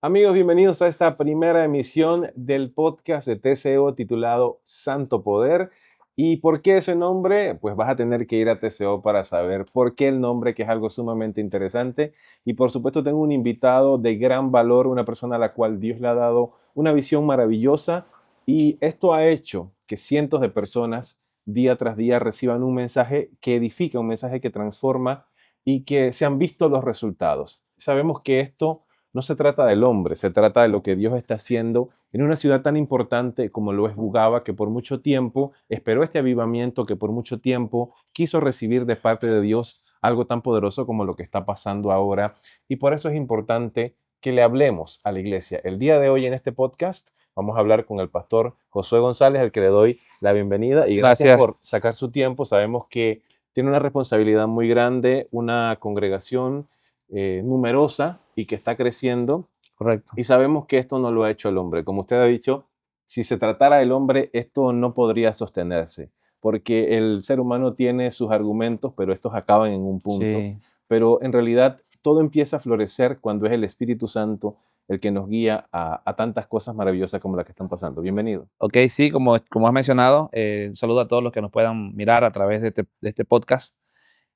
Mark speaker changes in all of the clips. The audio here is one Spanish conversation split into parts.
Speaker 1: Amigos, bienvenidos a esta primera emisión del podcast de TCO titulado Santo Poder. ¿Y por qué ese nombre? Pues vas a tener que ir a TCO para saber por qué el nombre, que es algo sumamente interesante. Y por supuesto tengo un invitado de gran valor, una persona a la cual Dios le ha dado una visión maravillosa y esto ha hecho que cientos de personas día tras día reciban un mensaje que edifica, un mensaje que transforma y que se han visto los resultados. Sabemos que esto no se trata del hombre, se trata de lo que Dios está haciendo en una ciudad tan importante como lo es Bugaba, que por mucho tiempo esperó este avivamiento, que por mucho tiempo quiso recibir de parte de Dios algo tan poderoso como lo que está pasando ahora. Y por eso es importante que le hablemos a la iglesia. El día de hoy en este podcast vamos a hablar con el pastor Josué González, al que le doy la bienvenida y gracias
Speaker 2: Gracias.
Speaker 1: por sacar su tiempo. Sabemos que tiene una responsabilidad muy grande, una congregación numerosa y que está creciendo.
Speaker 2: Correcto.
Speaker 1: Y sabemos que esto no lo ha hecho el hombre. Como usted ha dicho, si se tratara del hombre, esto no podría sostenerse, porque el ser humano tiene sus argumentos, pero estos acaban en un punto.
Speaker 2: Sí.
Speaker 1: Pero en realidad todo empieza a florecer cuando es el Espíritu Santo el que nos guía a tantas cosas maravillosas como las que están pasando. Bienvenido.
Speaker 2: Ok, sí, como has mencionado, un saludo a todos los que nos puedan mirar a través de este podcast.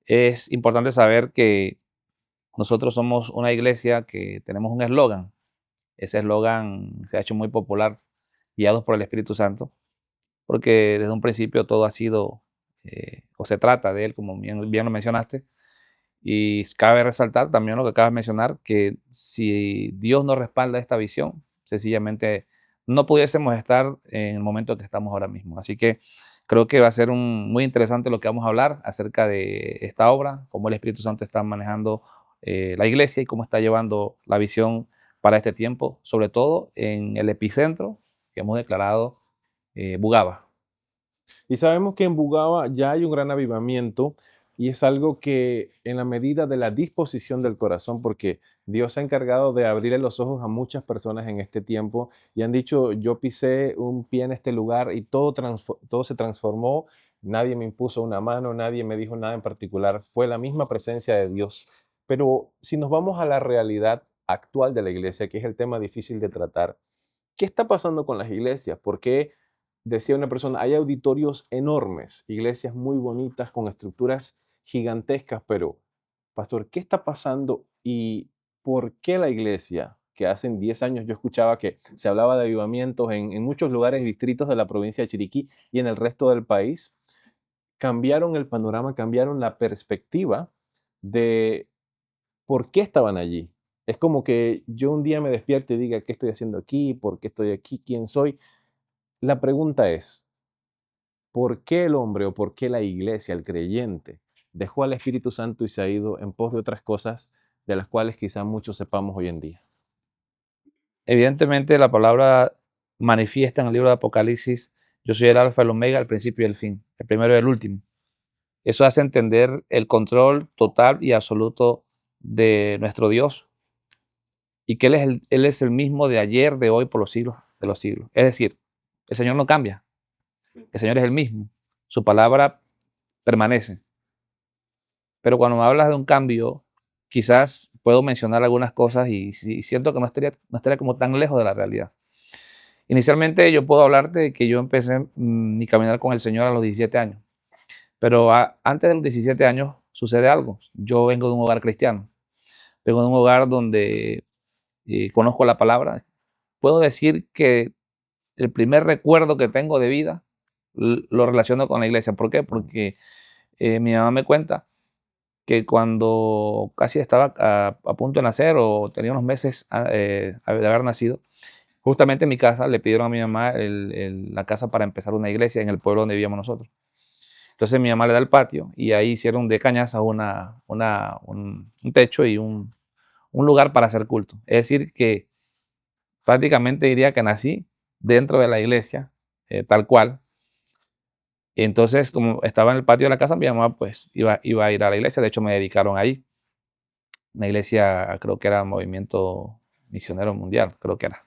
Speaker 2: Es importante saber que nosotros somos una iglesia que tenemos un eslogan. Ese eslogan se ha hecho muy popular, guiados por el Espíritu Santo, porque desde un principio todo ha sido, o se trata de él, como bien lo mencionaste. Y cabe resaltar también lo que acabas de mencionar, que si Dios no respalda esta visión, sencillamente no pudiésemos estar en el momento que estamos ahora mismo. Así que creo que va a ser muy interesante lo que vamos a hablar acerca de esta obra, cómo el Espíritu Santo está manejando la iglesia y cómo está llevando la visión para este tiempo, sobre todo en el epicentro que hemos declarado, Bugaba.
Speaker 1: Y sabemos que en Bugaba ya hay un gran avivamiento y es algo que en la medida de la disposición del corazón, porque Dios se ha encargado de abrirle los ojos a muchas personas en este tiempo y han dicho, yo pisé un pie en este lugar y todo se transformó, nadie me impuso una mano, nadie me dijo nada en particular, fue la misma presencia de Dios. Pero si nos vamos a la realidad actual de la iglesia, que es el tema difícil de tratar, ¿qué está pasando con las iglesias? ¿Por qué, decía una persona, hay auditorios enormes, iglesias muy bonitas con estructuras gigantescas, pero, pastor, ¿qué está pasando y por qué la iglesia, que hace 10 años yo escuchaba que se hablaba de avivamientos en muchos lugares y distritos de la provincia de Chiriquí y en el resto del país, cambiaron el panorama, cambiaron la perspectiva de por qué estaban allí? Es como que yo un día me despierto y diga, ¿qué estoy haciendo aquí? ¿Por qué estoy aquí? ¿Quién soy? La pregunta es, ¿por qué el hombre o por qué la iglesia, el creyente, dejó al Espíritu Santo y se ha ido en pos de otras cosas de las cuales quizá muchos sepamos hoy en día?
Speaker 2: Evidentemente, la palabra manifiesta en el libro de Apocalipsis: yo soy el alfa, el omega, el principio y el fin, el primero y el último. Eso hace entender el control total y absoluto de nuestro Dios, y que Él es el mismo de ayer, de hoy, por los siglos de los siglos. Es decir, el Señor no cambia, el Señor es el mismo, su palabra permanece. Pero cuando me hablas de un cambio, quizás puedo mencionar algunas cosas y siento que no estaría como tan lejos de la realidad. Inicialmente yo puedo hablarte de que yo empecé mi caminar con el Señor a los 17 años, pero antes de los 17 años sucede algo. Yo vengo de un hogar cristiano, vengo de un hogar donde conozco la palabra. Puedo decir que el primer recuerdo que tengo de vida lo relaciono con la iglesia. ¿Por qué? Porque mi mamá me cuenta que cuando casi estaba a punto de nacer o tenía unos meses de haber nacido, justamente en mi casa le pidieron a mi mamá la casa para empezar una iglesia en el pueblo donde vivíamos nosotros. Entonces mi mamá le da el patio y ahí hicieron de cañaza un techo y un lugar para hacer culto. Es decir, que prácticamente diría que nací dentro de la iglesia, tal cual. Entonces, como estaba en el patio de la casa, mi mamá pues iba a ir a la iglesia. De hecho, me dedicaron ahí. Una iglesia, creo que era Movimiento Misionero Mundial, creo que era.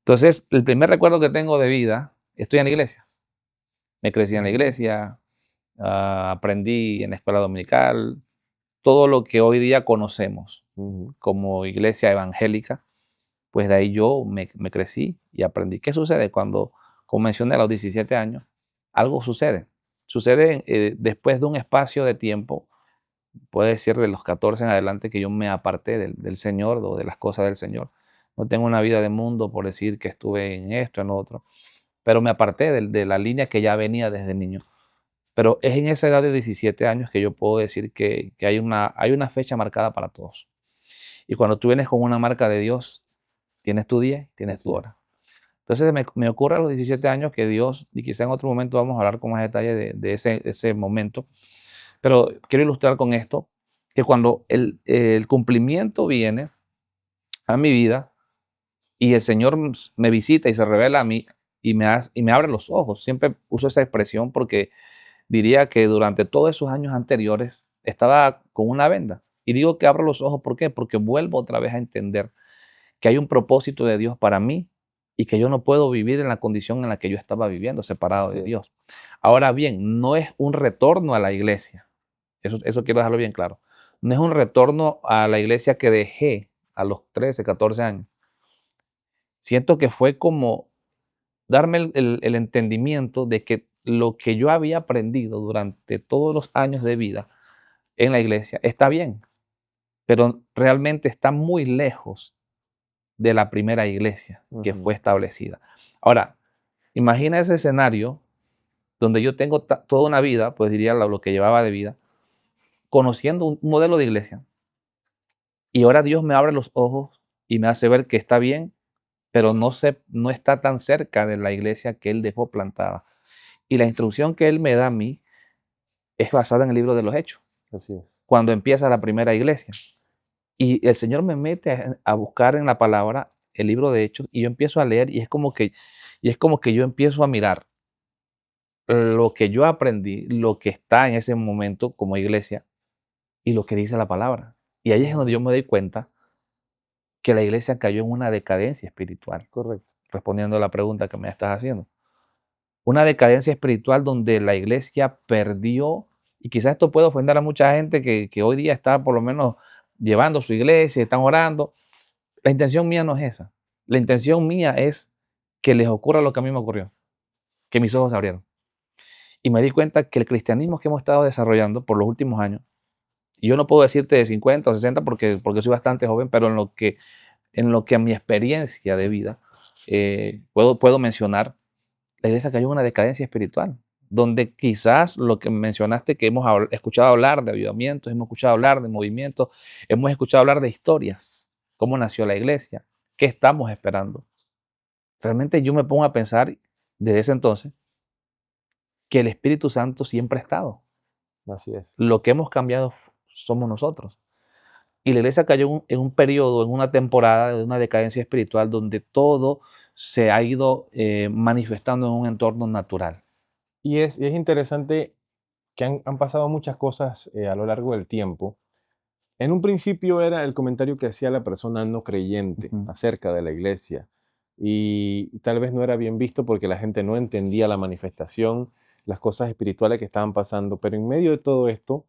Speaker 2: Entonces, el primer recuerdo que tengo de vida, estoy en la iglesia. Me crecí en la
Speaker 1: Ujú.
Speaker 2: iglesia, aprendí en la escuela dominical, todo lo que hoy día conocemos
Speaker 1: Ujú.
Speaker 2: como iglesia evangélica. pues de ahí yo me crecí y aprendí. ¿Qué sucede cuando, como mencioné, a los 17 años, algo sucede? Sucede después de un espacio de tiempo, puede decir de los 14 en adelante, que yo me aparté del Señor o de las cosas del Señor. No tengo una vida de mundo por decir que estuve en esto, en lo otro, pero me aparté de la línea que ya venía desde niño. Pero es en esa edad de 17 años que yo puedo decir que hay una fecha marcada para todos. Y cuando tú vienes con una marca de Dios, tienes tu día, tienes
Speaker 1: Así
Speaker 2: tu
Speaker 1: es.
Speaker 2: hora. Entonces me ocurre a los 17 años que Dios, y quizá en otro momento vamos a hablar con más detalle de ese momento, pero quiero ilustrar con esto que cuando el cumplimiento viene a mi vida y el Señor me visita y se revela a mí y me abre los ojos, siempre uso esa expresión porque diría que durante todos esos años anteriores estaba con una venda. Y digo que abro los ojos, ¿por qué? Porque vuelvo otra vez a entender que hay un propósito de Dios para mí y que yo no puedo vivir en la condición en la que yo estaba viviendo, separado
Speaker 1: Así
Speaker 2: de
Speaker 1: es.
Speaker 2: Dios. Ahora bien, no es un retorno a la iglesia. Eso quiero dejarlo bien claro. No es un retorno a la iglesia que dejé a los 13, 14 años. Siento que fue como darme el entendimiento de que lo que yo había aprendido durante todos los años de vida en la iglesia está bien, pero realmente está muy lejos de la primera iglesia que
Speaker 1: Ujú.
Speaker 2: fue establecida. Ahora, imagina ese escenario donde yo tengo toda una vida, pues diría lo que llevaba de vida, conociendo un modelo de iglesia, y ahora Dios me abre los ojos y me hace ver que está bien, pero no está tan cerca de la iglesia que Él dejó plantada. Y la instrucción que Él me da a mí es basada en el libro de los Hechos,
Speaker 1: Así es.
Speaker 2: cuando empieza la primera iglesia. Y el Señor me mete a buscar en la palabra el libro de Hechos y yo empiezo a leer y es como que yo empiezo a mirar lo que yo aprendí, lo que está en ese momento como iglesia y lo que dice la palabra. Y ahí es donde
Speaker 1: Ujú.
Speaker 2: yo me doy cuenta que la iglesia cayó en una decadencia espiritual,
Speaker 1: Correcto.
Speaker 2: respondiendo a la pregunta que me estás haciendo. Una decadencia espiritual donde la iglesia perdió, y quizás esto puede ofender a mucha gente que hoy día está por lo menos llevando su iglesia, están orando. La intención mía no es esa. La intención mía es que les ocurra lo que a mí me ocurrió, que mis ojos se abrieron. Y me di cuenta que el cristianismo que hemos estado desarrollando por los últimos años, y yo no puedo decirte de 50 o 60 porque soy bastante joven, pero en lo que a mi experiencia de vida puedo mencionar, la iglesia cayó en una decadencia espiritual, donde quizás lo que mencionaste, que hemos escuchado hablar de avivamientos, hemos escuchado hablar de movimientos, hemos escuchado hablar de historias, cómo nació la iglesia, qué estamos esperando. Realmente yo me pongo a pensar desde ese entonces que el Espíritu Santo siempre ha estado.
Speaker 1: Así es.
Speaker 2: Lo que hemos cambiado somos nosotros. Y la iglesia cayó en un periodo, en una temporada de una decadencia espiritual donde todo se ha ido manifestando en un entorno natural.
Speaker 1: Y es interesante que han pasado muchas cosas a lo largo del tiempo. En un principio era el comentario que hacía la persona no creyente
Speaker 2: Ujú.
Speaker 1: acerca de la iglesia y tal vez no era bien visto porque la gente no entendía la manifestación, las cosas espirituales que estaban pasando, pero en medio de todo esto,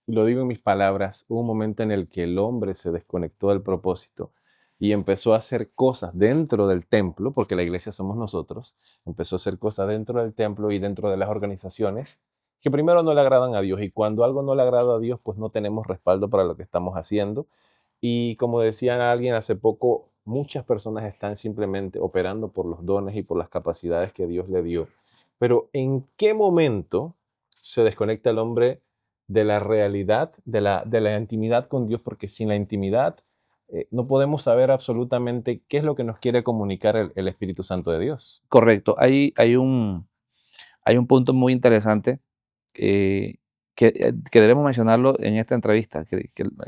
Speaker 1: y lo digo en mis palabras, hubo un momento en el que el hombre se desconectó del propósito y empezó a hacer cosas dentro del templo, porque la iglesia somos nosotros, empezó a hacer cosas dentro del templo y dentro de las organizaciones que primero no le agradan a Dios y cuando algo no le agrada a Dios, pues no tenemos respaldo para lo que estamos haciendo. Y como decía alguien hace poco, muchas personas están simplemente operando por los dones y por las capacidades que Dios le dio. Pero ¿en qué momento se desconecta el hombre de la realidad, de la intimidad con Dios? Porque sin la intimidad no podemos saber absolutamente qué es lo que nos quiere comunicar el Espíritu Santo de Dios.
Speaker 2: Correcto. Hay un punto muy interesante eh, que debemos mencionarlo en esta entrevista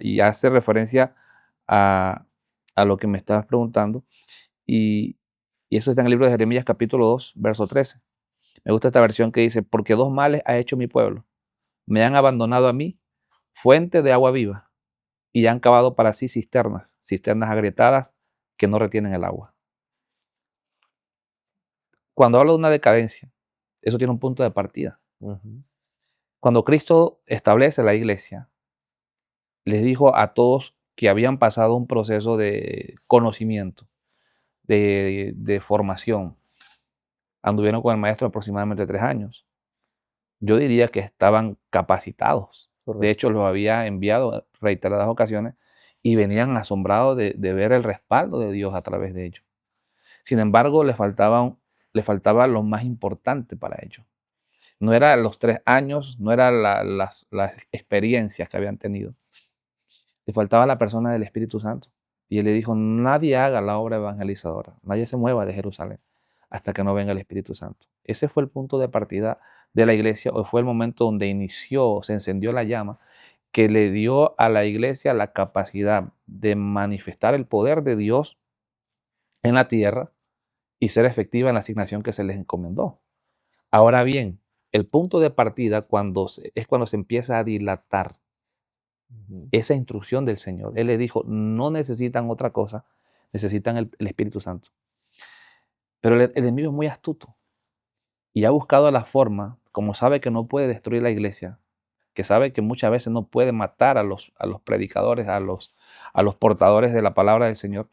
Speaker 2: y hace referencia a, a lo que me estabas preguntando. Y, y eso está en el libro de Jeremías capítulo 2, verso 13. Me gusta esta versión que dice, porque dos males ha hecho mi pueblo. Me han abandonado a mí, fuente de agua viva, y han cavado para sí cisternas agrietadas que no retienen el agua. Cuando hablo de una decadencia, eso tiene un punto de partida.
Speaker 1: Ujú.
Speaker 2: Cuando Cristo establece la iglesia, les dijo a todos que habían pasado un proceso de conocimiento, de formación. Anduvieron con el maestro aproximadamente 3 años. Yo diría que estaban capacitados. De
Speaker 1: Correcto.
Speaker 2: hecho, los había enviado reiteradas ocasiones y venían asombrados de ver el respaldo de Dios a través de ellos. Sin embargo, le faltaba lo más importante para ellos. No eran los 3 años, no eran las experiencias que habían tenido. Le faltaba la persona del Espíritu Santo. Y él le dijo, nadie haga la obra evangelizadora, nadie se mueva de Jerusalén hasta que no venga el Espíritu Santo. Ese fue el punto de partida de la iglesia, o fue el momento donde inició, se encendió la llama, que le dio a la iglesia la capacidad de manifestar el poder de Dios en la tierra y ser efectiva en la asignación que se les encomendó. Ahora bien, el punto de partida es cuando se empieza a dilatar
Speaker 1: Ujú.
Speaker 2: esa instrucción del Señor. Él le dijo, no necesitan otra cosa, necesitan el Espíritu Santo. Pero el enemigo es muy astuto y ha buscado la forma, como sabe que no puede destruir la iglesia, que sabe que muchas veces no puede matar a los predicadores, a los portadores de la palabra del Señor,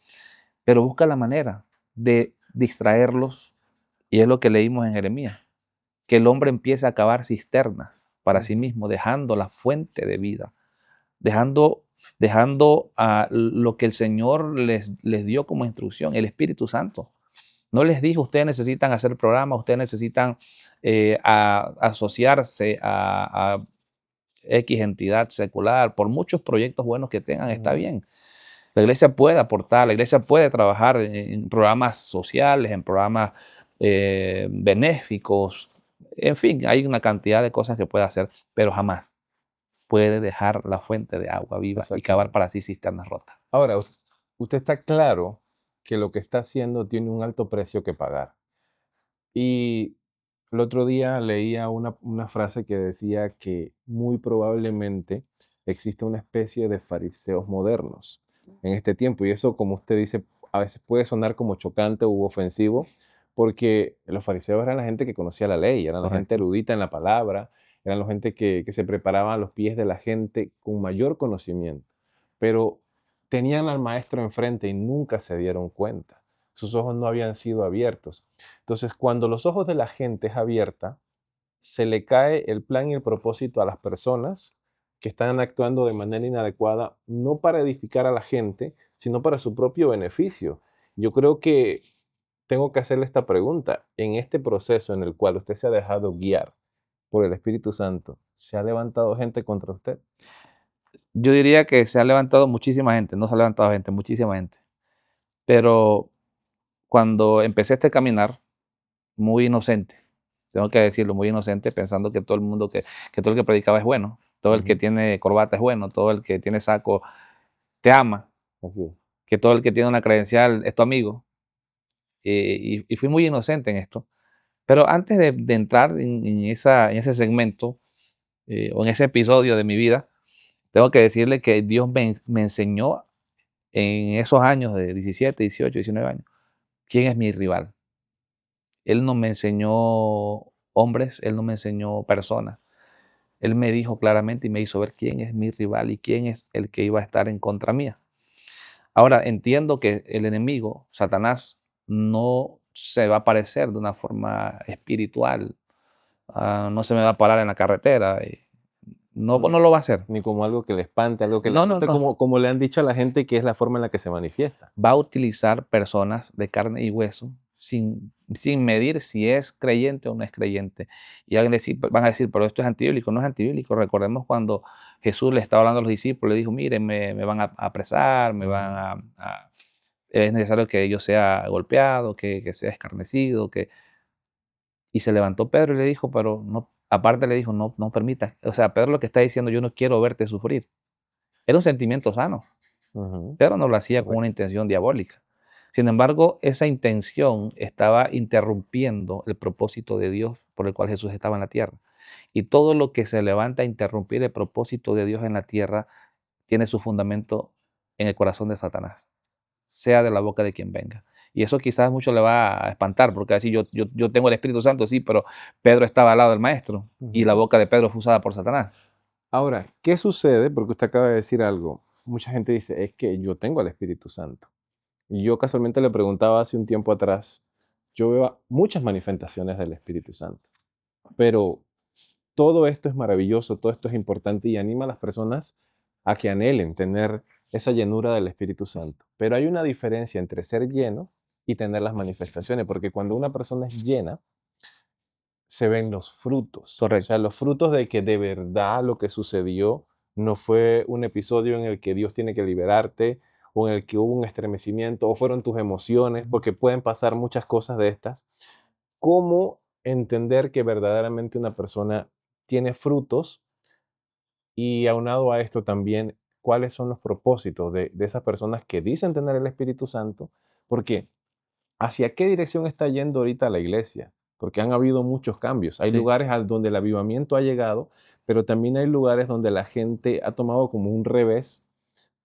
Speaker 2: pero busca la manera de distraerlos, y es lo que leímos en Jeremías, que el hombre empiece a cavar cisternas para sí
Speaker 1: Ujú.
Speaker 2: mismo, dejando la fuente de vida, dejando a lo que el Señor les dio como instrucción, el Espíritu Santo. No les dijo, ustedes necesitan hacer programas, ustedes necesitan asociarse a X entidad secular, por muchos proyectos buenos que tengan, está
Speaker 1: Ujú.
Speaker 2: bien. La iglesia puede aportar, la iglesia puede trabajar en programas sociales, en programas benéficos, en fin, hay una cantidad de cosas que puede hacer, pero jamás puede dejar la fuente de agua viva y cavar
Speaker 1: Exactamente.
Speaker 2: para sí cisternas rotas.
Speaker 1: Ahora, usted está claro que lo que está haciendo tiene un alto precio que pagar. Y el otro día leía una frase que decía que muy probablemente existe una especie de fariseos modernos en este tiempo. Y eso, como usted dice, a veces puede sonar como chocante u ofensivo, porque los fariseos eran la gente que conocía la ley, eran la gente
Speaker 2: Correcto.
Speaker 1: erudita en la palabra, eran la gente que se preparaba a los pies de la gente con mayor conocimiento. Pero tenían al maestro enfrente y nunca se dieron cuenta. Sus ojos no habían sido abiertos. Entonces, cuando los ojos de la gente es abierta, se le cae el plan y el propósito a las personas que están actuando de manera inadecuada, no para edificar a la gente, sino para su propio beneficio. Yo creo que tengo que hacerle esta pregunta. En este proceso en el cual usted se ha dejado guiar por el Espíritu Santo, ¿se ha levantado gente contra usted?
Speaker 2: Yo diría que se ha levantado muchísima gente, no se ha levantado gente, muchísima gente. Pero cuando empecé este caminar, muy inocente, tengo que decirlo, muy inocente, pensando que todo el mundo, que todo el que predicaba es bueno, todo el que
Speaker 1: Ujú.
Speaker 2: tiene corbata es bueno, todo el que tiene saco te ama,
Speaker 1: Así es.
Speaker 2: que todo el que tiene una credencial es tu amigo. Y fui muy inocente en esto. Pero antes de entrar en ese segmento o en ese episodio de mi vida, tengo que decirle que Dios me enseñó en esos años de 17, 18, 19 años, quién es mi rival. Él no me enseñó hombres, Él no me enseñó personas. Él me dijo claramente y me hizo ver quién es mi rival y quién es el que iba a estar en contra mía. Ahora entiendo que el enemigo, Satanás, no se va a aparecer de una forma espiritual, no se me va a parar en la carretera, no,
Speaker 1: Ni,
Speaker 2: no lo va a hacer.
Speaker 1: ni como algo que le espante, algo que le
Speaker 2: No, no,
Speaker 1: asuste,
Speaker 2: no.
Speaker 1: como le han dicho a la gente que es la forma en la que se manifiesta.
Speaker 2: Va a utilizar personas de carne y hueso sin medir si es creyente o no es creyente. Y van a decir, pero esto es antibíblico, no es antibíblico. Recordemos cuando Jesús le estaba hablando a los discípulos, le dijo, miren, me van a apresar,
Speaker 1: Ujú.
Speaker 2: es necesario que yo sea golpeado, que sea escarnecido, y se levantó Pedro y le dijo, pero no, aparte le dijo, no, no permitas. O sea, Pedro lo que está diciendo, yo no quiero verte sufrir. Era un sentimiento sano,
Speaker 1: Ujú.
Speaker 2: pero no lo hacía con una
Speaker 1: Correcto.
Speaker 2: intención diabólica. Sin embargo, esa intención estaba interrumpiendo el propósito de Dios por el cual Jesús estaba en la tierra. Y todo lo que se levanta a interrumpir el propósito de Dios en la tierra tiene su fundamento en el corazón de Satanás, sea de la boca de quien venga. Y eso quizás mucho le va a espantar, porque así yo tengo el Espíritu Santo, sí, pero Pedro estaba al lado del Maestro y la
Speaker 1: Ujú.
Speaker 2: boca de Pedro fue usada por Satanás.
Speaker 1: Ahora, ¿qué sucede? Porque usted acaba de decir algo. mucha gente dice, es que yo tengo al Espíritu Santo. Y yo casualmente le preguntaba hace un tiempo atrás, yo veo muchas manifestaciones del Espíritu Santo, pero todo esto es maravilloso, todo esto es importante y anima a las personas a que anhelen tener esa llenura del Espíritu Santo. Pero hay una diferencia entre ser lleno y tener las manifestaciones, porque cuando una persona es llena, se ven los frutos. O sea,
Speaker 2: Correcto.
Speaker 1: los frutos de que de verdad lo que sucedió no fue un episodio en el que Dios tiene que liberarte o en el que hubo un estremecimiento o fueron tus emociones, porque pueden pasar muchas cosas de estas. ¿Cómo entender que verdaderamente una persona tiene frutos? Y aunado a esto también, ¿cuáles son los propósitos de esas personas que dicen tener el Espíritu Santo? Porque ¿hacia qué dirección está yendo ahorita la iglesia? Porque han habido muchos cambios. Hay
Speaker 2: Sí.
Speaker 1: lugares donde el avivamiento ha llegado, pero también hay lugares donde la gente ha tomado como un revés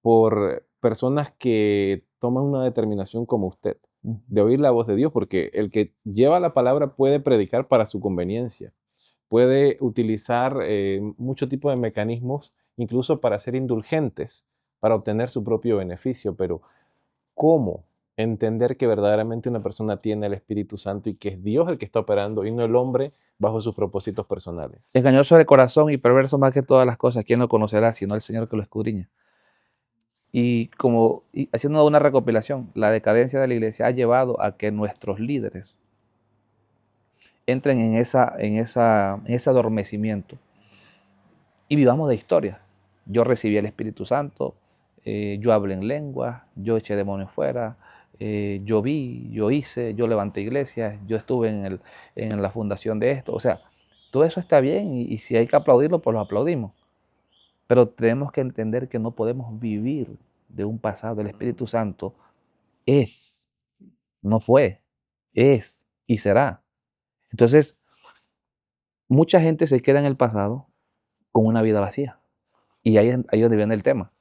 Speaker 1: por personas que toman una determinación como usted, de oír la voz de Dios, porque el que lleva la palabra puede predicar para su conveniencia, puede utilizar mucho tipo de mecanismos, incluso para ser indulgentes, para obtener su propio beneficio, pero ¿cómo entender que verdaderamente una persona tiene el Espíritu Santo y que es Dios el que está operando y no el hombre bajo sus propósitos personales?
Speaker 2: Engañoso de corazón y perverso más que todas las cosas, ¿quién lo conocerá sino el Señor que lo escudriña? Y haciendo una recopilación, la decadencia de la iglesia ha llevado a que nuestros líderes entren en ese adormecimiento y vivamos de historias. Yo recibí el Espíritu Santo, yo hablé en lenguas, yo eché demonios fuera, yo vi, yo hice, yo levanté iglesias, yo estuve en la fundación de esto. O sea, todo eso está bien y si hay que aplaudirlo, pues lo aplaudimos. Pero tenemos que entender que no podemos vivir de un pasado. El Espíritu Santo es, no fue, es y será. Entonces, mucha gente se queda en el pasado con una vida vacía. Y ahí es donde viene el tema.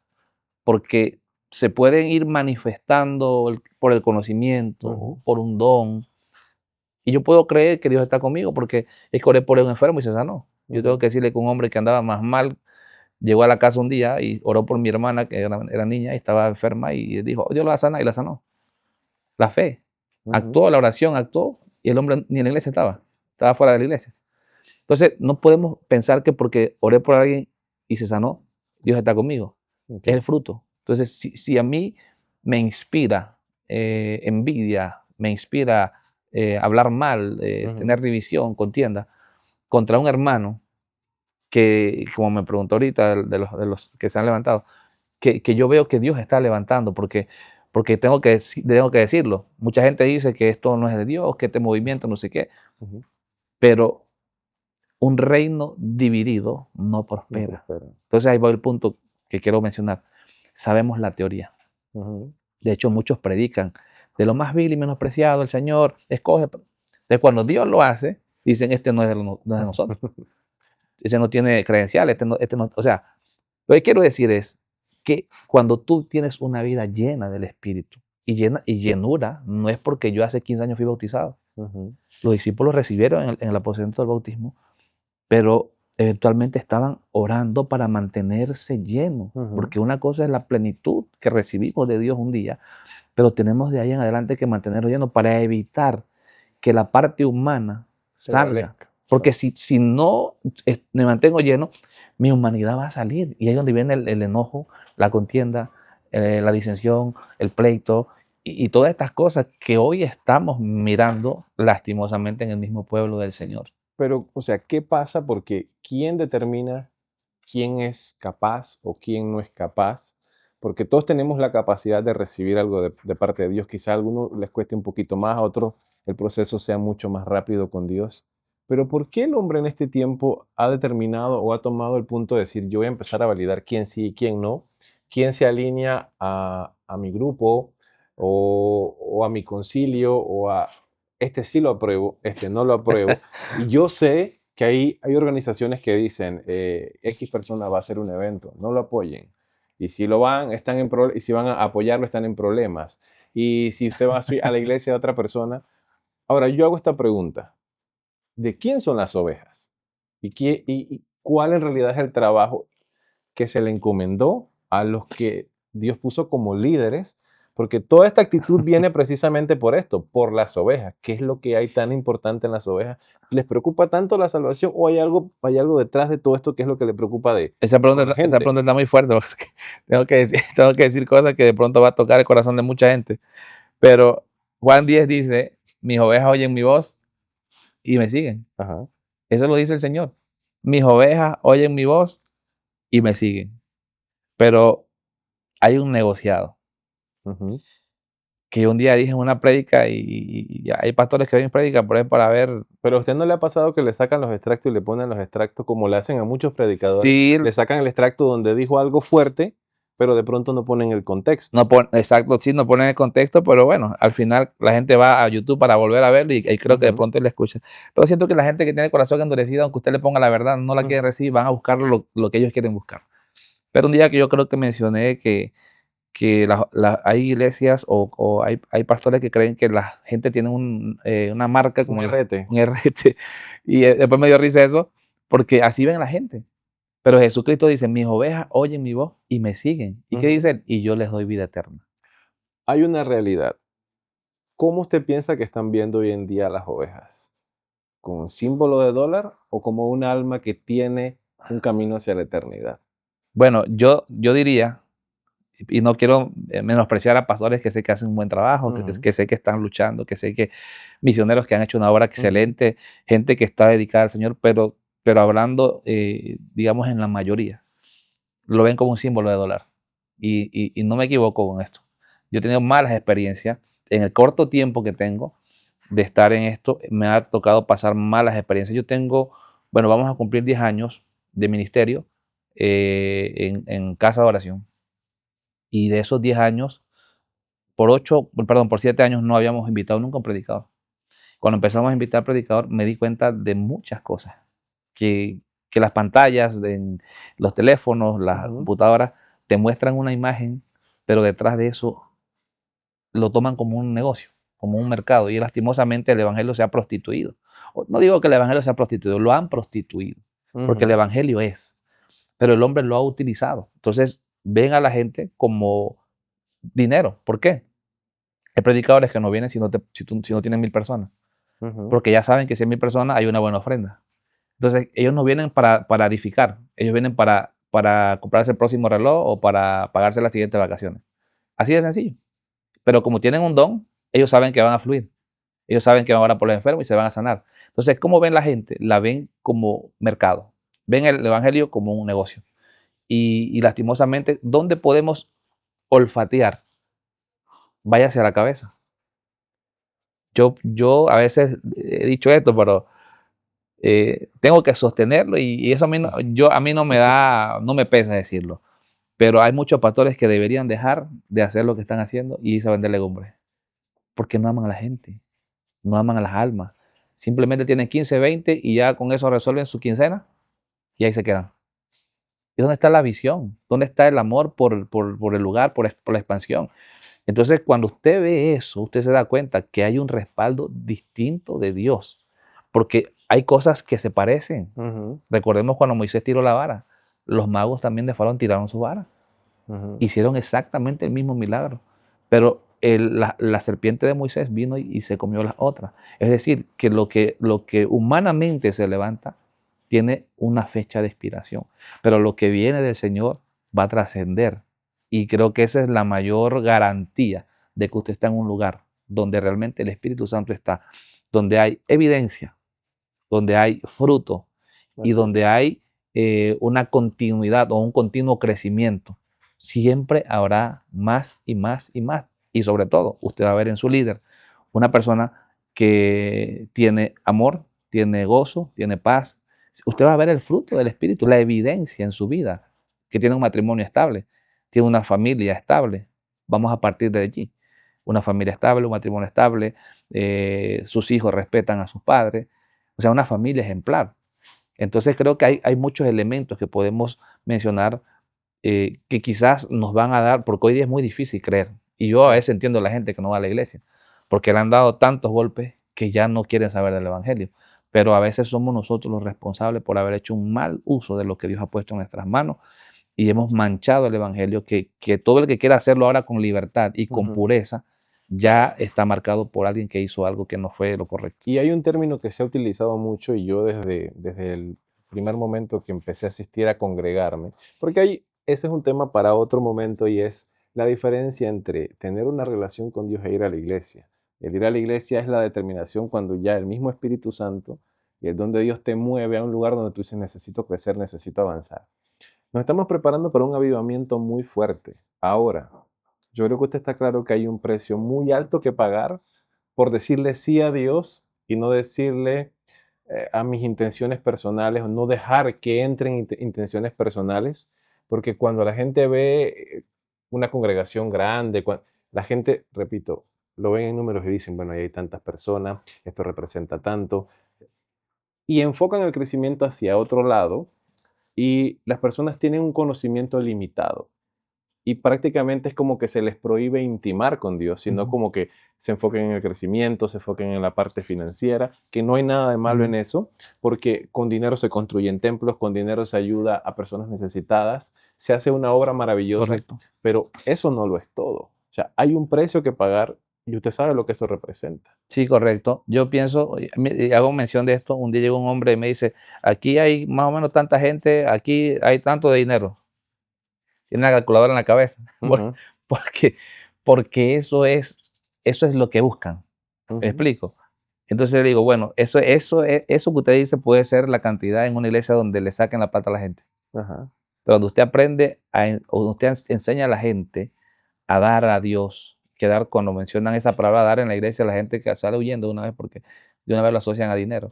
Speaker 2: Porque se pueden ir manifestando por el conocimiento,
Speaker 1: Ujú,
Speaker 2: por un don. Y yo puedo creer que Dios está conmigo porque es que oré por un enfermo y se sanó. Yo tengo
Speaker 1: ujú,
Speaker 2: que decirle que un hombre que andaba más mal llegó a la casa un día y oró por mi hermana, que era niña y estaba enferma, y dijo, Dios la va a sanar y la sanó. La fe.
Speaker 1: ujú.
Speaker 2: Actuó, la oración actuó, y el hombre ni en la iglesia estaba fuera de la iglesia. Entonces, no podemos pensar que porque oré por alguien y se sanó, Dios está conmigo.
Speaker 1: Ok.
Speaker 2: Es el fruto. Entonces, si a mí me inspira envidia, me inspira hablar mal,
Speaker 1: Ujú.
Speaker 2: tener división, contienda contra un hermano que, como me preguntó ahorita de los que se han levantado, que yo veo que Dios está levantando, porque tengo que decirlo. Mucha gente dice que esto no es de Dios, que este movimiento no sé qué,
Speaker 1: Ujú.
Speaker 2: pero un reino dividido no
Speaker 1: No
Speaker 2: prospera.
Speaker 1: prospera.
Speaker 2: Entonces ahí va el punto que quiero mencionar. Sabemos la teoría.
Speaker 1: Ujú.
Speaker 2: De hecho, muchos predican de lo más vil y menospreciado, el Señor escoge. Entonces, cuando Dios lo hace, dicen, este no es de nosotros. Ese no tiene credenciales, o sea, lo que quiero decir es que cuando tú tienes una vida llena del Espíritu y llenura, no es porque yo hace 15 años fui bautizado.
Speaker 1: Ujú.
Speaker 2: Los discípulos recibieron en el aposento del bautismo, pero eventualmente estaban orando para mantenerse llenos,
Speaker 1: Ujú.
Speaker 2: porque una cosa es la plenitud que recibimos de Dios un día, pero tenemos de ahí en adelante que mantenerlo lleno para evitar que la parte humana salga.
Speaker 1: Prevalezca.
Speaker 2: Porque
Speaker 1: Claro.
Speaker 2: si no me mantengo lleno, mi humanidad va a salir. Y ahí es donde viene el enojo, la contienda, la disensión, el pleito y todas estas cosas que hoy estamos mirando lastimosamente en el mismo pueblo del Señor.
Speaker 1: Pero, o sea, ¿qué pasa? Porque ¿quién determina quién es capaz o quién no es capaz? Porque todos tenemos la capacidad de recibir algo de parte de Dios. Quizá a algunos les cueste un poquito más, a otros el proceso sea mucho más rápido con Dios. Pero ¿por qué el hombre en este tiempo ha determinado o ha tomado el punto de decir, yo voy a empezar a validar quién sí y quién no? ¿Quién se alinea a mi grupo o a mi concilio o a este sí lo apruebo, este no lo apruebo? Y yo sé que hay organizaciones que dicen, X persona va a hacer un evento, no lo apoyen. Y si lo van, y si van a apoyarlo, están en problemas. Y si usted va a la iglesia de otra persona. Ahora, yo hago esta pregunta: ¿de quién son las ovejas? ¿Y cuál en realidad es el trabajo que se le encomendó a los que Dios puso como líderes, porque toda esta actitud viene precisamente por esto, por las ovejas. ¿Qué es lo que hay tan importante en las ovejas? ¿Les preocupa tanto la salvación o hay algo detrás de todo esto que es lo que le preocupa de
Speaker 2: Esa
Speaker 1: a la
Speaker 2: esa
Speaker 1: gente?
Speaker 2: pregunta está muy fuerte porque tengo que decir cosas que de pronto va a tocar el corazón de mucha gente. Pero Juan 10 dice, mis ovejas oyen mi voz y me siguen.
Speaker 1: Ajá.
Speaker 2: Eso lo dice el Señor. Mis ovejas oyen mi voz y me siguen. Pero hay un negociado
Speaker 1: Ujú.
Speaker 2: que yo un día dije en una prédica y hay pastores que ven prédica por ahí para ver.
Speaker 1: Pero a usted no le ha pasado que le sacan los extractos y le ponen los extractos como le hacen a muchos predicadores.
Speaker 2: Sí,
Speaker 1: Le sacan el extracto donde dijo algo fuerte, pero de pronto no ponen el contexto.
Speaker 2: no exacto, sí, no ponen el contexto, pero bueno, al final la gente va a YouTube para volver a verlo y creo que de
Speaker 1: Ujú,
Speaker 2: pronto le escucha. Pero siento que la gente que tiene el corazón endurecido, aunque usted le ponga la verdad, no la
Speaker 1: ujú,
Speaker 2: quiere recibir, van a buscar lo que ellos quieren buscar. Pero un día que yo creo que mencioné que hay iglesias o hay pastores que creen que la gente tiene una marca
Speaker 1: un
Speaker 2: como
Speaker 1: RT.
Speaker 2: un RT, y después me dio risa eso, porque así ven la gente. Pero Jesucristo dice, mis ovejas oyen mi voz y me siguen. ¿Y qué
Speaker 1: Ujú.
Speaker 2: dice él? Y yo les doy vida eterna.
Speaker 1: Hay una realidad. ¿Cómo usted piensa que están viendo hoy en día a las ovejas? ¿Con símbolo de dólar o como un alma que tiene un camino hacia la eternidad?
Speaker 2: Bueno, yo diría, y no quiero menospreciar a pastores que sé que hacen un buen trabajo,
Speaker 1: Ujú,
Speaker 2: que sé que están luchando, que sé que misioneros que han hecho una obra
Speaker 1: ujú,
Speaker 2: excelente, gente que está dedicada al Señor, pero hablando, digamos, en la mayoría, lo ven como un símbolo de dólar. Y no me equivoco con esto. Yo he tenido malas experiencias. En el corto tiempo que tengo de estar en esto, me ha tocado pasar malas experiencias. Yo tengo, bueno, vamos a cumplir 10 años de ministerio en casa de oración. Y de esos 10 años, por 7 años no habíamos invitado nunca a un predicador. Cuando empezamos a invitar al predicador, me di cuenta de muchas cosas. Que, que las pantallas, los teléfonos, las
Speaker 1: ujú,
Speaker 2: computadoras, te muestran una imagen, pero detrás de eso lo toman como un negocio, como un mercado. Y lastimosamente el evangelio se ha prostituido. No digo que el evangelio se ha prostituido, lo han prostituido. Porque el
Speaker 1: ujú.
Speaker 2: evangelio es, pero el hombre lo ha utilizado. Entonces ven a la gente como dinero. ¿Por qué? Hay predicadores que no vienen si no tienen 1000 personas,
Speaker 1: Ujú,
Speaker 2: porque ya saben que si hay 1000 personas hay una buena ofrenda. Entonces ellos no vienen para edificar, ellos vienen para comprarse el próximo reloj o para pagarse las siguientes vacaciones. Así de sencillo. Pero como tienen un don, ellos saben que van a fluir. Ellos saben que van a orar por los enfermos y se van a sanar. Entonces, ¿cómo ven la gente? La ven como mercado. Ven el evangelio como un negocio. Y lastimosamente, ¿dónde podemos olfatear? Váyase a la cabeza. Yo a veces he dicho esto, pero tengo que sostenerlo y eso a mí no me pesa decirlo. Pero hay muchos pastores que deberían dejar de hacer lo que están haciendo y irse a vender legumbres. Porque no aman a la gente, no aman a las almas. Simplemente tienen 15, 20 y ya con eso resuelven su quincena y ahí se quedan. ¿Y dónde está la visión? ¿Dónde está el amor por el lugar, por la expansión? Entonces, cuando usted ve eso, usted se da cuenta que hay un respaldo distinto de Dios, porque hay cosas que se parecen.
Speaker 1: ujú,
Speaker 2: Recordemos cuando Moisés tiró la vara, los magos también de Faraón tiraron su vara,
Speaker 1: ujú.
Speaker 2: hicieron exactamente el mismo milagro, pero la serpiente de Moisés vino y se comió las otras. Es decir, que lo que humanamente se levanta tiene una fecha de expiración, pero lo que viene del Señor va a trascender. Y creo que esa es la mayor garantía de que usted está en un lugar donde realmente el Espíritu Santo está, donde hay evidencia, donde hay fruto y
Speaker 1: Así
Speaker 2: donde
Speaker 1: es.
Speaker 2: hay una continuidad o un continuo crecimiento. Siempre habrá más y más y más. Y sobre todo, usted va a ver en su líder una persona que tiene amor, tiene gozo, tiene paz. Usted va a ver el fruto del Espíritu, la evidencia en su vida, que tiene un matrimonio estable, tiene una familia estable. Vamos a partir de allí. Una familia estable, un matrimonio estable, sus hijos respetan a sus padres, o sea, una familia ejemplar. Entonces creo que hay muchos elementos que podemos mencionar que quizás nos van a dar, porque hoy día es muy difícil creer. Y yo a
Speaker 1: Mm.
Speaker 2: veces entiendo a la gente que no va a la iglesia, porque le han dado tantos golpes que ya no quieren saber del Evangelio. Pero a veces somos nosotros los responsables por haber hecho un mal uso de lo que Dios ha puesto en nuestras manos y hemos manchado el evangelio, que todo el que quiera hacerlo ahora con libertad y con
Speaker 1: Ujú.
Speaker 2: pureza ya está marcado por alguien que hizo algo que no fue lo correcto.
Speaker 1: Y hay un término que se ha utilizado mucho y yo desde el primer momento que empecé a asistir a congregarme, porque ese es un tema para otro momento y es la diferencia entre tener una relación con Dios e ir a la iglesia. El ir a la iglesia es la determinación cuando ya el mismo Espíritu Santo y es donde Dios te mueve a un lugar donde tú dices necesito crecer, necesito avanzar. Nos estamos preparando para un avivamiento muy fuerte. Ahora, yo creo que usted está claro que hay un precio muy alto que pagar por decirle sí a Dios y no decirle a mis intenciones personales o no dejar que entren intenciones personales, porque cuando la gente ve una congregación grande, la gente, repito, lo ven en números y dicen, bueno, ahí hay tantas personas, esto representa tanto, y enfocan el crecimiento hacia otro lado y las personas tienen un conocimiento limitado y prácticamente es como que se les prohíbe intimar con Dios, sino
Speaker 2: Ujú,
Speaker 1: como que se enfoquen en el crecimiento, se enfoquen en la parte financiera, que no hay nada de malo en
Speaker 2: ujú,
Speaker 1: eso, porque con dinero se construyen templos, con dinero se ayuda a personas necesitadas, se hace una obra maravillosa,
Speaker 2: correcto.
Speaker 1: pero eso no lo es todo. O sea, hay un precio que pagar y usted sabe lo que eso representa.
Speaker 2: Sí, correcto. Yo pienso, hago mención de esto, un día llegó un hombre y me dice, aquí hay más o menos tanta gente, aquí hay tanto de dinero. Tiene una calculadora en la cabeza. por-
Speaker 1: Ujú,
Speaker 2: Porque, porque eso es lo que buscan. ¿Me
Speaker 1: ujú,
Speaker 2: explico? Entonces le digo, bueno, eso que usted dice puede ser la cantidad en una iglesia donde le saquen la plata a la gente.
Speaker 1: ajá,
Speaker 2: Pero donde usted aprende, o usted enseña a la gente a dar a Dios, que dar, cuando mencionan esa palabra dar en la iglesia, la gente que sale huyendo de una vez porque de una vez lo asocian a dinero.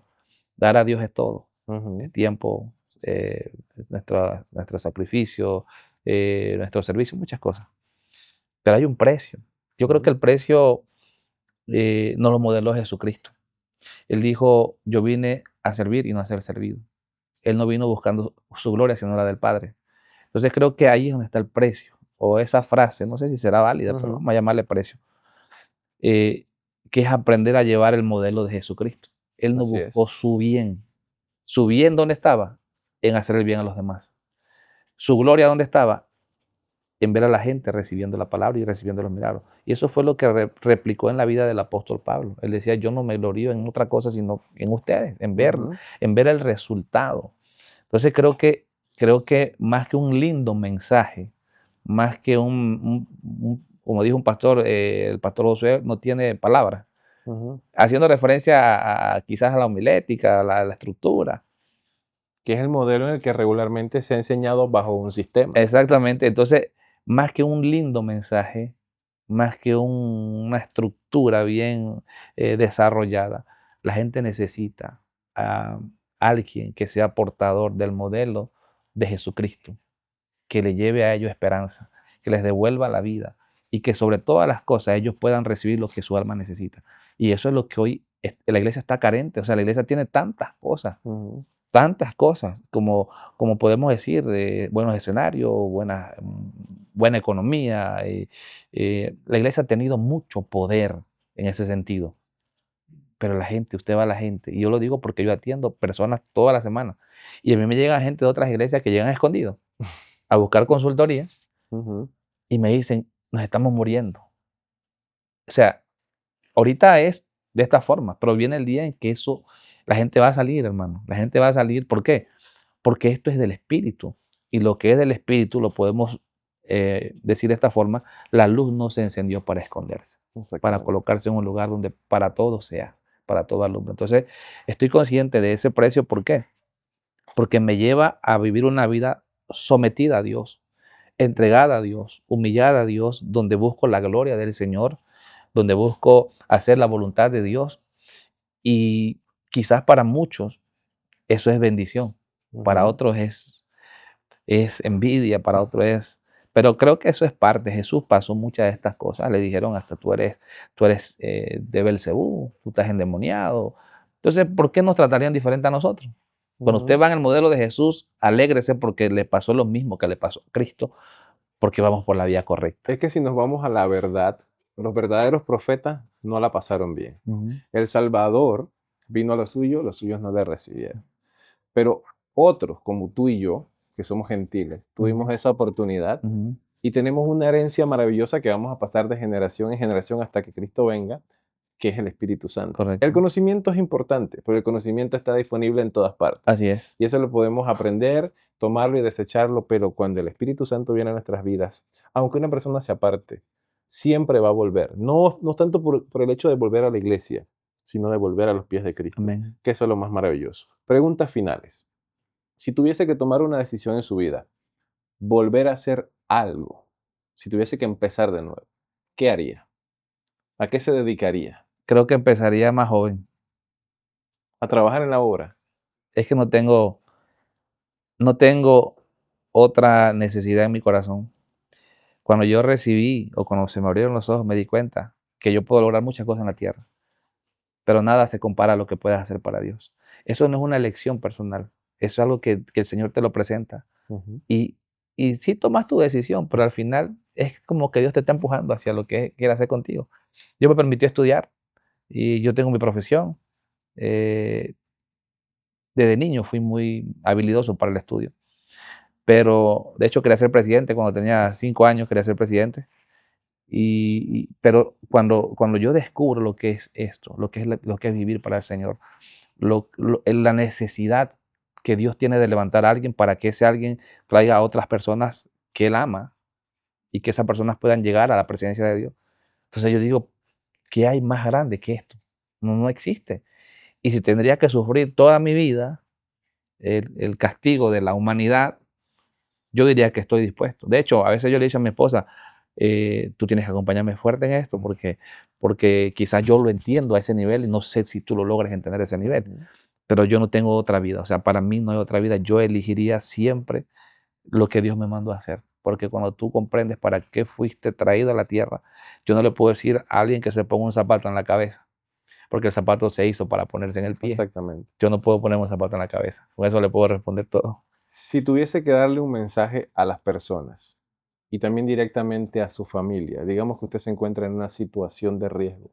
Speaker 2: Dar a Dios es todo, es
Speaker 1: ujú,
Speaker 2: tiempo, eh, nuestro sacrificio, nuestro servicio, muchas cosas. Pero hay un precio. Yo creo que
Speaker 1: ujú,
Speaker 2: el precio nos lo modeló Jesucristo. Él dijo, yo vine a servir y no a ser servido. Él no vino buscando su gloria, sino la del Padre. Entonces creo que ahí es donde está el precio, o esa frase, no sé si será válida, pero
Speaker 1: ujú.
Speaker 2: vamos a llamarle precio, eh, que es aprender a llevar el modelo de Jesucristo. Él no
Speaker 1: Así
Speaker 2: buscó
Speaker 1: es.
Speaker 2: su bien. ¿Su bien dónde estaba? En hacer el bien a los demás. ¿Su gloria dónde estaba? En ver a la gente recibiendo la palabra y recibiendo los milagros. Y eso fue lo que replicó en la vida del apóstol Pablo. Él decía, yo no me glorío en otra cosa, sino en ustedes,
Speaker 1: Ujú,
Speaker 2: en ver el resultado. Entonces creo que más que un lindo mensaje, más que como dijo un pastor, el pastor Josué no tiene palabras,
Speaker 1: ujú.
Speaker 2: haciendo referencia quizás a la homilética, a la estructura.
Speaker 1: Que es el modelo en el que regularmente se ha enseñado bajo un sistema.
Speaker 2: Exactamente. Entonces, más que un lindo mensaje, más que una estructura bien desarrollada, la gente necesita a alguien que sea portador del modelo de Jesucristo, que le lleve a ellos esperanza, que les devuelva la vida y que sobre todas las cosas ellos puedan recibir lo que su alma necesita. Y eso es lo que hoy la iglesia está carente. O sea, la iglesia tiene
Speaker 1: Ujú,
Speaker 2: tantas cosas como podemos decir, buenos escenarios, buena economía. La iglesia ha tenido mucho poder en ese sentido, pero la gente, usted va a la gente, y yo lo digo porque yo atiendo personas toda la semana, y a mí me llega gente de otras iglesias que llegan escondidos a buscar consultoría
Speaker 1: ujú.
Speaker 2: y me dicen, nos estamos muriendo. O sea, ahorita es de esta forma, pero viene el día en que la gente va a salir, hermano, la gente va a salir. ¿Por qué? Porque esto es del espíritu. Y lo que es del espíritu lo podemos decir de esta forma, la luz no se encendió para esconderse, para
Speaker 1: Exactamente.
Speaker 2: colocarse en un lugar donde para todo sea, para todo alumbre. Entonces, estoy consciente de ese precio. ¿Por qué? Porque me lleva a vivir una vida sometida a Dios, entregada a Dios, humillada a Dios, donde busco la gloria del Señor, donde busco hacer la voluntad de Dios. Y quizás para muchos eso es bendición, para
Speaker 1: Ujú.
Speaker 2: otros es envidia, para otros es... Pero creo que eso es parte. Jesús pasó muchas de estas cosas. Le dijeron hasta tú eres de Belcebú, tú estás endemoniado. Entonces, ¿por qué nos tratarían diferente a nosotros? Cuando usted
Speaker 1: Ujú.
Speaker 2: va en el modelo de Jesús, alégrese porque le pasó lo mismo que le pasó a Cristo, porque vamos por la vía correcta.
Speaker 1: Es que si nos vamos a la verdad, los verdaderos profetas no la pasaron bien.
Speaker 2: Ujú,
Speaker 1: El Salvador vino a lo suyo, los suyos no le recibieron. Pero otros, como tú y yo, que somos gentiles, tuvimos
Speaker 2: Ujú.
Speaker 1: esa oportunidad
Speaker 2: Ujú.
Speaker 1: y tenemos una herencia maravillosa que vamos a pasar de generación en generación hasta que Cristo venga, que es el Espíritu Santo. El
Speaker 2: Correcto.
Speaker 1: conocimiento es importante, pero el conocimiento está disponible en todas
Speaker 2: Así
Speaker 1: partes.
Speaker 2: es.
Speaker 1: Y eso lo podemos aprender, tomarlo y desecharlo, pero cuando el Espíritu Santo viene a nuestras vidas, aunque una persona se aparte, siempre va a volver. No tanto por el hecho de volver a la iglesia, sino de volver a los pies de Cristo,
Speaker 2: Amén.
Speaker 1: que eso es lo más maravilloso. Preguntas finales. Si tuviese que tomar una decisión en su vida, volver a hacer algo, si tuviese que empezar de nuevo, ¿qué haría? ¿A qué se dedicaría?
Speaker 2: Creo que empezaría más joven.
Speaker 1: ¿A trabajar en la obra?
Speaker 2: Es que no tengo otra necesidad en mi corazón. Cuando yo recibí o cuando se me abrieron los ojos, me di cuenta que yo puedo lograr muchas cosas en la tierra, pero nada se compara a lo que puedes hacer para Dios. Eso no es una elección personal, eso es algo que el Señor te lo presenta.
Speaker 1: Ujú.
Speaker 2: Y, y sí tomas tu decisión, pero al final es como que Dios te está empujando hacia lo que quiere hacer contigo. Dios me permitió estudiar y yo tengo mi profesión. eh, Desde niño fui muy habilidoso para el estudio, pero de hecho quería ser presidente cuando tenía 5 años, quería ser presidente. Pero cuando yo descubro lo que es esto, lo que es, lo que es vivir para el Señor, la necesidad que Dios tiene de levantar a alguien para que ese alguien traiga a otras personas que Él ama y que esas personas puedan llegar a la presencia de Dios. Entonces yo digo, ¿qué hay más grande que esto? No, no existe. Y si tendría que sufrir toda mi vida el castigo de la humanidad, yo diría que estoy dispuesto. De hecho, a veces yo le digo a mi esposa, tú tienes que acompañarme fuerte en esto porque quizás yo lo entiendo a ese nivel y no sé si tú lo logres entender a ese nivel,
Speaker 1: Ujú.
Speaker 2: pero yo no tengo otra vida. O sea, para mí no hay otra vida. Yo elegiría siempre lo que Dios me mandó a hacer. Porque cuando tú comprendes para qué fuiste traído a la tierra, yo no le puedo decir a alguien que se ponga un zapato en la cabeza, porque el zapato se hizo para ponerse en el pie.
Speaker 1: Exactamente.
Speaker 2: Yo no puedo ponerme un zapato en la cabeza. Con eso le puedo responder todo.
Speaker 1: Si tuviese que darle un mensaje a las personas y también directamente a su familia, digamos que usted se encuentra en una situación de riesgo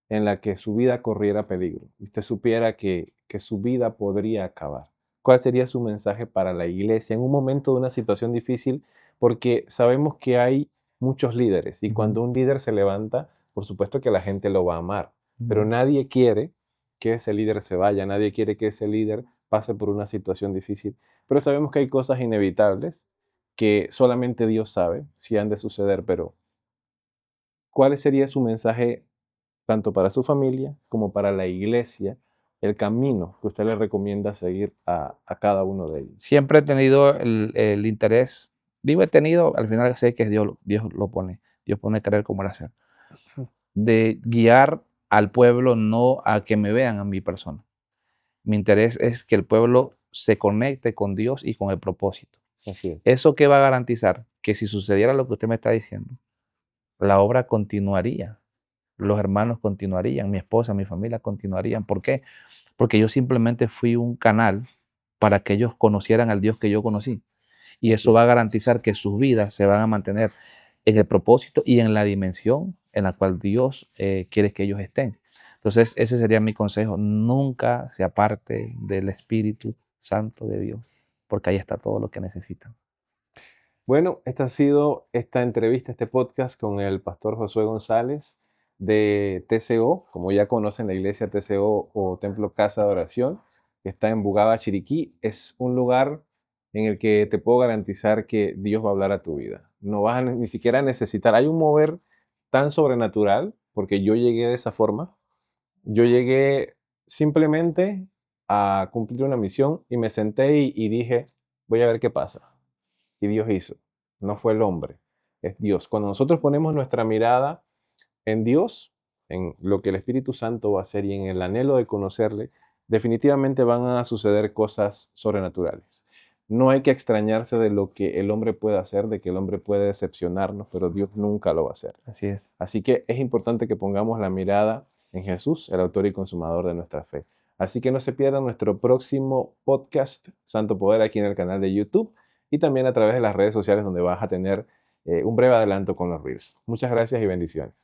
Speaker 1: en la que su vida corriera peligro, y usted supiera que su vida podría acabar, ¿cuál sería su mensaje para la iglesia en un momento de una situación difícil? Porque sabemos que hay muchos líderes y
Speaker 2: Ujú,
Speaker 1: cuando un líder se levanta, por supuesto que la gente lo va a amar, pero
Speaker 2: ujú.
Speaker 1: nadie quiere que ese líder se vaya, nadie quiere que ese líder pase por una situación difícil, pero sabemos que hay cosas inevitables que solamente Dios sabe si han de suceder, pero ¿cuál sería su mensaje tanto para su familia como para la iglesia, el camino que usted le recomienda seguir a cada uno de ellos?
Speaker 2: Siempre he tenido el interés, digo he tenido, al final sé que Dios lo pone, Dios pone querer como el hacer, de guiar al pueblo no a que me vean a mi persona. Mi interés es que el pueblo se conecte con Dios y con el propósito.
Speaker 1: Así es.
Speaker 2: ¿Eso qué va a garantizar? Que si sucediera lo que usted me está diciendo, la obra continuaría, los hermanos continuarían, mi esposa, mi familia continuarían. ¿Por qué? Porque yo simplemente fui un canal para que ellos conocieran al Dios que yo conocí. Y
Speaker 1: Así
Speaker 2: eso va a
Speaker 1: es.
Speaker 2: garantizar que sus vidas se van a mantener en el propósito y en la dimensión en la cual Dios quiere que ellos estén. Entonces, ese sería mi consejo. Nunca se aparte del Espíritu Santo de Dios, porque ahí está todo lo que necesitan.
Speaker 1: Bueno, esta ha sido esta entrevista, este podcast con el pastor Josué González de TCO, como ya conocen la iglesia TCO o Templo Casa de Oración, que está en Bugaba, Chiriquí. Es un lugar en el que te puedo garantizar que Dios va a hablar a tu vida. No vas a ni siquiera necesitar, hay un mover tan sobrenatural, porque yo llegué de esa forma. Yo llegué simplemente a cumplir una misión y me senté y dije, voy a ver qué pasa. Y Dios hizo. No fue el hombre, es Dios. Cuando nosotros ponemos nuestra mirada en Dios, en lo que el Espíritu Santo va a hacer y en el anhelo de conocerle, definitivamente van a suceder cosas sobrenaturales. No hay que extrañarse de lo que el hombre puede hacer, de que el hombre puede decepcionarnos, pero Dios nunca lo va a hacer.
Speaker 2: Así es.
Speaker 1: Así que es importante que pongamos la mirada en Jesús, el autor y consumador de nuestra fe. Así que no se pierdan nuestro próximo podcast, Santo Poder, aquí en el canal de YouTube y también a través de las redes sociales donde vas a tener un breve adelanto con los Reels. Muchas gracias y bendiciones.